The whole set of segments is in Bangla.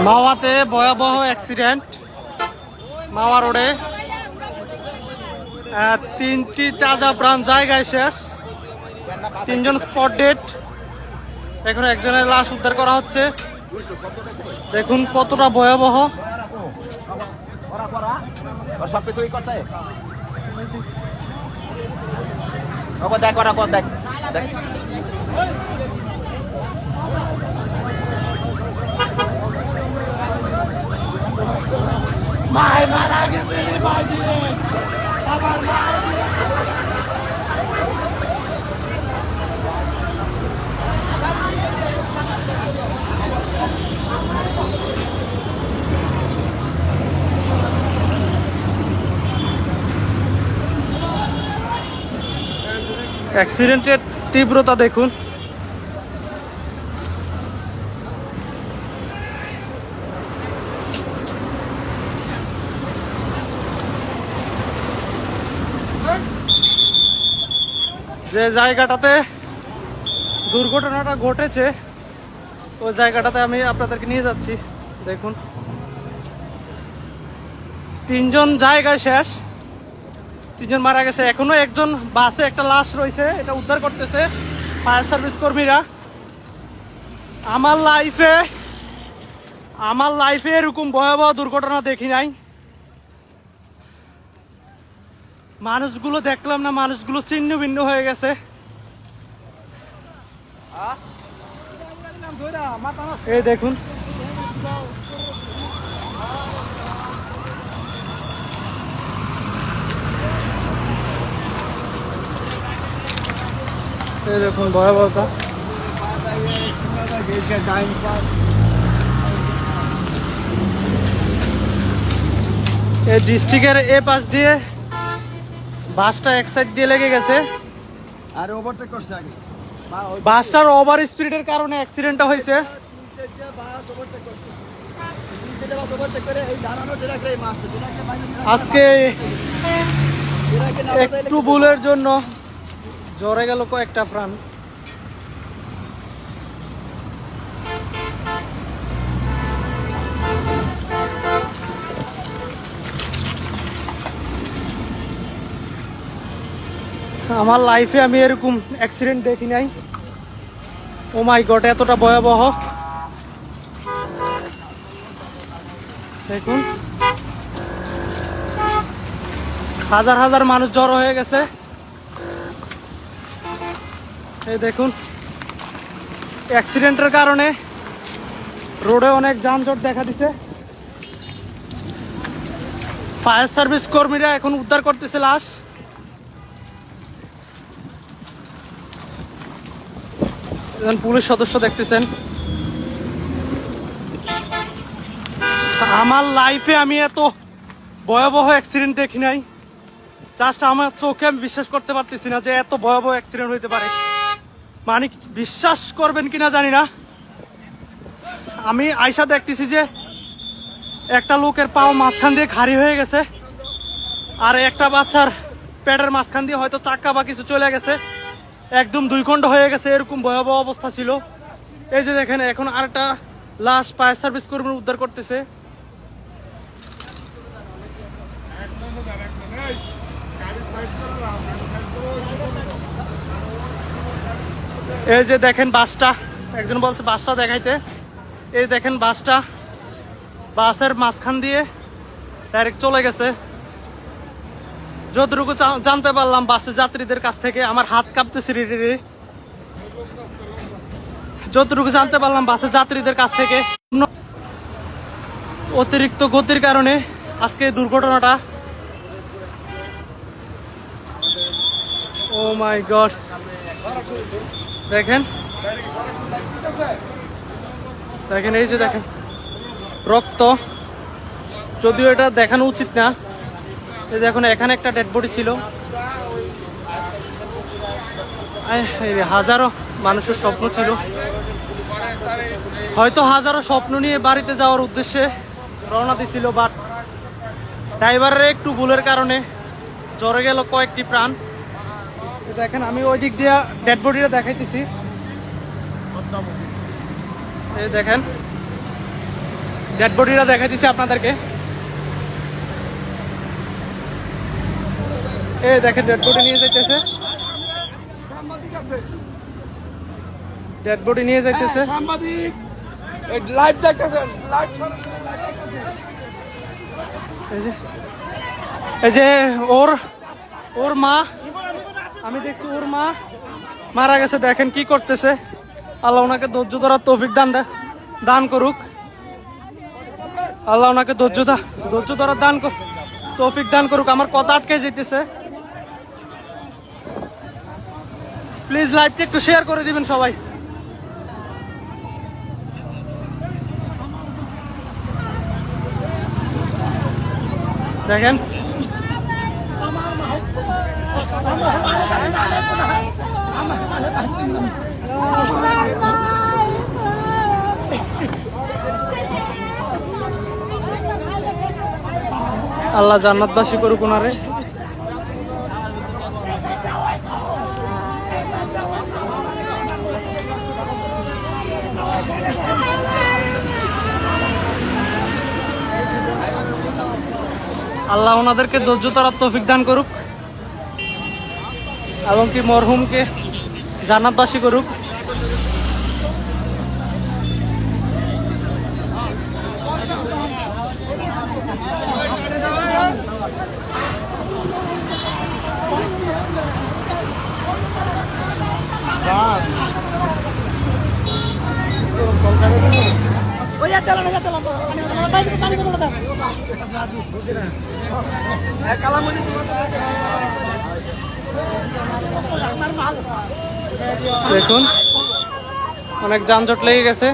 মাওয়াতে ভয়াবহ অ্যাক্সিডেন্ট। মাওয়া রোডে তিনটি তাজা প্রাণ জায়গায় শেষ, তিনজন স্পট ডেড। এখন একজনের লাশ উদ্ধার করা হচ্ছে। দেখুন কতটা ভয়াবহ। অ্যাক্সিডেন্টের তীব্রতা দেখুন। যে জায়গাটাতে দুর্ঘটনাটা ঘটেছে ওই জায়গাটাতে আমি আপনাদেরকে নিয়ে যাচ্ছি। দেখুন তিনজন জায়গায় শেষ, তিনজন মারা গেছে। এখনো একজন বাসে একটা লাশ রয়েছে, এটা উদ্ধার করতেছে ফায়ার সার্ভিস কর্মীরা। আমার লাইফে এরকম ভয়াবহ দুর্ঘটনা দেখি নাই। মানুষগুলো দেখলাম না, মানুষগুলো ছিন্ন ভিন্ন হয়ে গেছে। এই দেখুন এই দেখুন ভয়াবহতা। এই ডিস্ট্রিক্টের এ পাশ দিয়ে বাসটা এক সাইড দিয়ে লেগে গেছে আর ওভারটেক করছে আগে। বাসটার ওভার স্পিডের কারণে অ্যাক্সিডেন্টটা হয়েছে। আজকে একটু ভুলের জন্য জ্বরে গেল কয়েকটা প্রাণ। আমার লাইফে আমি এরকম অ্যাক্সিডেন্ট দেখি নাই। ও মাই গড, এতটা ভয়াবহ। দেখুন হাজার হাজার মানুষ জড়ো হয়ে গেছে। এই দেখুন অ্যাক্সিডেন্টের কারণে রোডে অনেক যানজট দেখা দিছে। ফায়ার সার্ভিস কর্মীরা এখন উদ্ধার করতেছে লাশ। পুলিশ সদস্য দেখতেছেন। আমার লাইফে আমি এত ভয়াবহ অ্যাক্সিডেন্ট দেখি নাই। জাস্ট আমার চোখে আমি বিশ্বাস করতে পারতেছি না যে এত ভয়াবহ অ্যাক্সিডেন্ট হইতে পারে। মানে বিশ্বাস করবেন কিনা জানি না, আমি আইসা দেখতেছি যে একটা লোকের পাও মাঝখান দিয়ে খাড়ি হয়ে গেছে, আর একটা বাচ্চার পেটের মাঝখান দিয়ে হয়তো চাক্কা বা কিছু চলে গেছে, একদম দুই খণ্ড হয়ে গেছে। এরকম ভয়াবহ অবস্থা ছিল। এই যে দেখেন এখন আরেকটা লাশ ফায়ার সার্ভিস কর্মী উদ্ধার করতেছে। এই যে দেখেন বাসটা, একজন বলছে বাসটা দেখাইতে। এই দেখেন বাসটা বাসের মাঝখান দিয়ে ডাইরেক্ট চলে গেছে। যতটুকু জানতে পারলাম বাসের যাত্রীদের কাছ থেকে, আমার হাত কাঁপতেছে রে। যতটুকু জানতে পারলাম বাসের যাত্রীদের কাছ থেকে, অতিরিক্ত গতির কারণে আজকে দুর্ঘটনাটা। ও মাই গড, দেখেন দেখেন এই যে দেখেন রক্ত, যদিও এটা দেখানো উচিত না। এই দেখুন এখানে একটা ডেড বডি ছিল। হাজারো মানুষের স্বপ্ন ছিল, হয়তো হাজারো স্বপ্ন নিয়ে বাড়িতে যাওয়ার উদ্দেশ্যে রওনা দিছিল, বাট ড্রাইভারের একটু ভুলের কারণে জ্বরে গেল কয়েকটি প্রাণ। দেখেন আমি ওই দিক দিয়ে ডেড বডিটা দেখাইতেছি। এই দেখেন ডেড বডিটা দেখাই দিছি আপনাদেরকে। এই দেখেন ডেড বডি নিয়ে যাইতেছে, ডেড বডি নিয়ে যাইতেছে। সাংবাদিক এই লাইভ দেখতেছেন, লাইভ সরাসরি লাইভ দেখতেছেন। এই যে ওর মা, আমি দেখছি ওর মা মারা গেছে। দেখেন কি করতেছে। আল্লাহ ওনাকে ধৈর্য ধরার তৌফিক দান করুক। আল্লাহ ওনাকে ধৈর্য ধরার তৌফিক দান করুক। আমার কথা আটকে যেতেছে। প্লিজ লাইভটা একটু শেয়ার করে দিবেন সবাই। দেখেন আল্লাহ জান্নাতবাসী করুক ওনারে। আল্লাহ ওনাদেরকে ধৈর্য ধরার তৌফিক দান করুক এবং কি মরহুমকে জান্নাতবাসী করুক। দেখুন অনেক যানজট লেগে গেছে।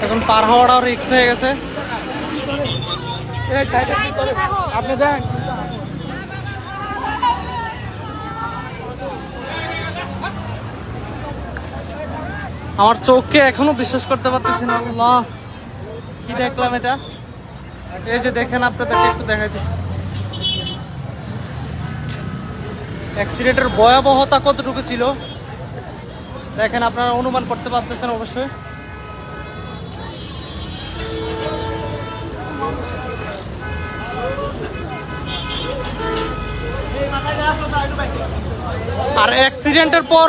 এখন পার হওয়াটাও রিস্ক হয়ে গেছে। আপনি দেন আমার চোখকে এখনো বিশ্বাস করতে পারতেছি না। আল্লাহ কি দেখলাম এটা। এই যে দেখেন আপনাদেরকে একটু দেখাই দিচ্ছি অ্যাক্সিডেন্টের ভয়াবহতা কতটুকু ছিল। দেখেন আপনারা অনুমান করতে পারতেছেন অবশ্যই। আর অ্যাক্সিডেন্টের পর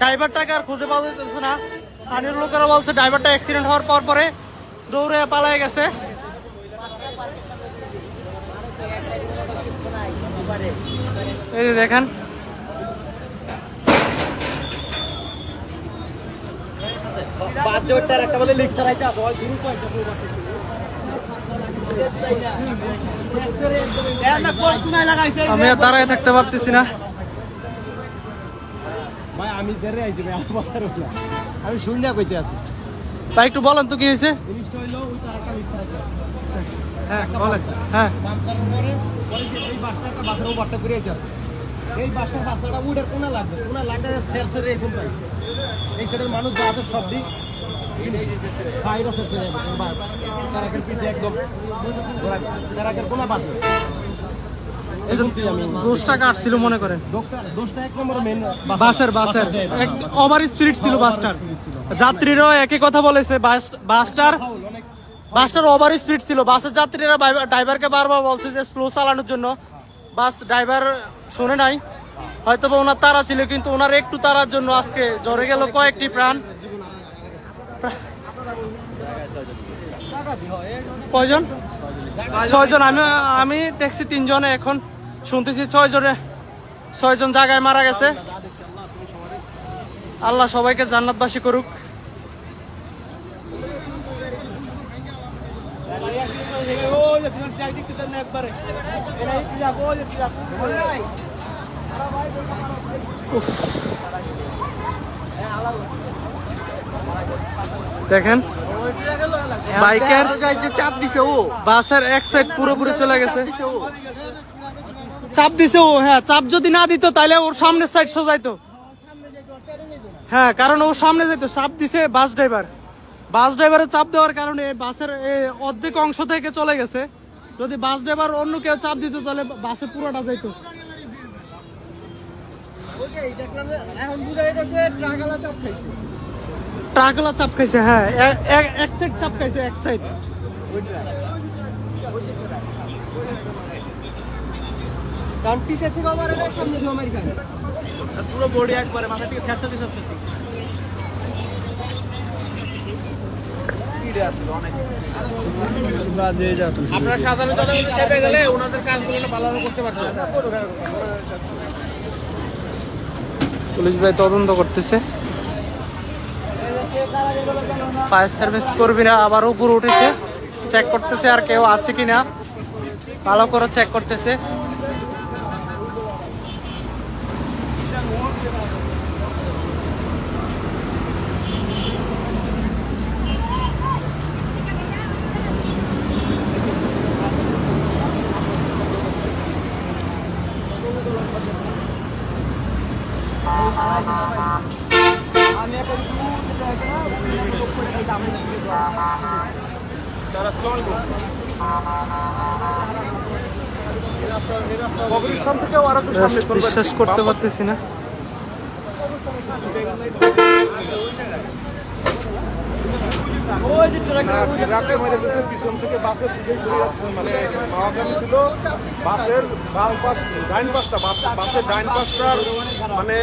ড্রাইভারটাকে আর খুঁজে পাওয়া যাইতেছে না। স্থানীয় লোকেরা বলছে ড্রাইভারটা অ্যাক্সিডেন্ট হওয়ার পরে দৌড়ে পালায় গেছে। এই যে দেখেন আমি আর দাঁড়ায় থাকতে পারতেছি না। ভাই আমি জেরে আইছি ভাই, আমার কথা রইল আমি শুনিয়া কইতে আছি। ভাই একটু বলেন তো কি হয়েছে। জিনিসটা হইলো ওই তো আরেকটা রিক্সা আছে। হ্যাঁ বলেন। হ্যাঁ পাঞ্চার পরে ওই যে এই বাসটা একটা বাসের ওভারটা করে আইতাছে। এই বাসটা উইডার কোনা লাগবে, কোনা লাগলে সেরে এখন পাইছে। এই সাইডের মানুষ যা আছে সব দিক বাইরে সেরে কারাকের পিছে একদম কারাকের কোনা বাজে। দোষটা কাটছিল মনে করেন। দোষটা এক নম্বর মেন বাসের ওভার স্পিড ছিল বাসটার। যাত্রীরাও একই কথা বলেছে, বাসটার ওভার স্পিড ছিল। বাসের যাত্রীরা ড্রাইভারকে বারবার বলছে যে স্লো চালানোর জন্য। বাস ড্রাইভার শোনে নাই, হয়তো বা ওনার তাড়া ছিল, কিন্তু ওনার একটু তাড়ার জন্য আজকে ঝরে গেল কয়েকটি প্রাণ। কয়জন? 6 জন। আমি দেখছি 3 জনে, এখন শুনতেছি 6 জন জায়গায় মারা গেছে। আল্লাহ সবাইকে জান্নাতবাসী করুক। দেখেন বাইকের চাপ দিছে ও, বাসের এক সাইড পুরোপুরি চলে গেছে। চাপ দিছে ও। হ্যাঁ, চাপ যদি না দিত তাহলে ওর সামনের সাইড সোজাইতো। হ্যাঁ, কারণ ও সামনে যেত। চাপ দিছে বাস ড্রাইভারের চাপ দেওয়ার কারণে বাসের অর্ধেক অংশ থেকে চলে গেছে। যদি বাস ড্রাইভার অন্য কেউ চাপ দিত তাহলে বাসে পুরোটা যাইতো। এখন বুঝা যাইতেছে ট্রাকওয়ালা চাপ খাইছে। ট্রাকওয়ালা চাপ খাইছে, হ্যাঁ এক সাইড চাপ খাইছে, এক সাইড। কারণ পিছে থেকে আমার এটা সামনে থেকে আমার খায় পুরো বডি একবারে মাথা থেকে শেষ হতে শেষ হতে আপনারা সাধারণ জনগণ চেপে গেলে ওনাদের কাজগুলো ভালোভাবে করতে পারতেন। পুলিশ ভাই তদন্ত করতেছে। ফায়ার সার্ভিস কর্মীরা আবার উপর উঠেছে, চেক করতেছে আর কেউ আছে কিনা, ভালো করে চেক করতেছে। কবরস্থান থেকেও আরো একটু সামনে চলবে। বিশ্বাস করতে পারতেছি না। ট্রাকে মেরে দিয়েছে পিছন থেকে বাসের দিকে মানে মাওয়াগামী ছিল বাসের বাম পাশ ডাইন পাশটা বাসের ডাইন পাশটার মানে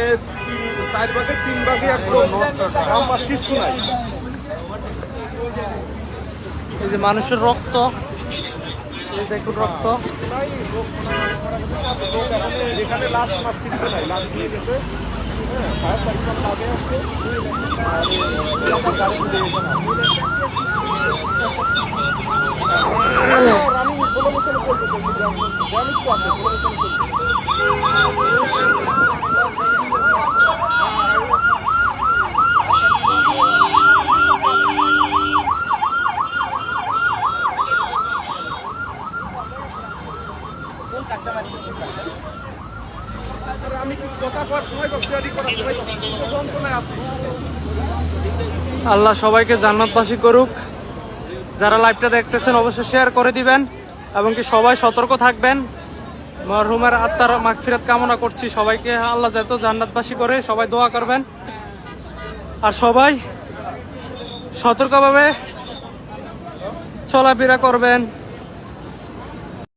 4 ভাগের 3 ভাগে একদম বাম পাশ কিছু নাই। এই যে মানুষের রক্ত, এই দেখুন রক্ত। এখানে লাস্ট মাস কিছু নাই, লাস্ট নিয়ে গেছে। হ্যাঁ, ফায়ার সার্ভিস আগে আসছে আর গাড়ি দিয়ে রানিং স্লো মোশনে চলতেছে, ড্যামেজ তো আছে, স্লো মোশনে চলতেছে। আমি কি কথা করার সময় করার সময় যন্ত্রণায় আছি। আল্লাহ সবাইকে জান্নাতবাসী করুক। যারা লাইভটা দেখতেছেন অবশ্যই শেয়ার করে দিবেন এবং কি সবাই সতর্ক থাকবেন। মরহুমের আত্মার মাগফিরাত কামনা করছি। সবাইকে আল্লাহ যত জান্নাতবাসী করে, সবাই দোয়া করবেন আর সবাই সতর্কভাবে চলাফেরা করবেন।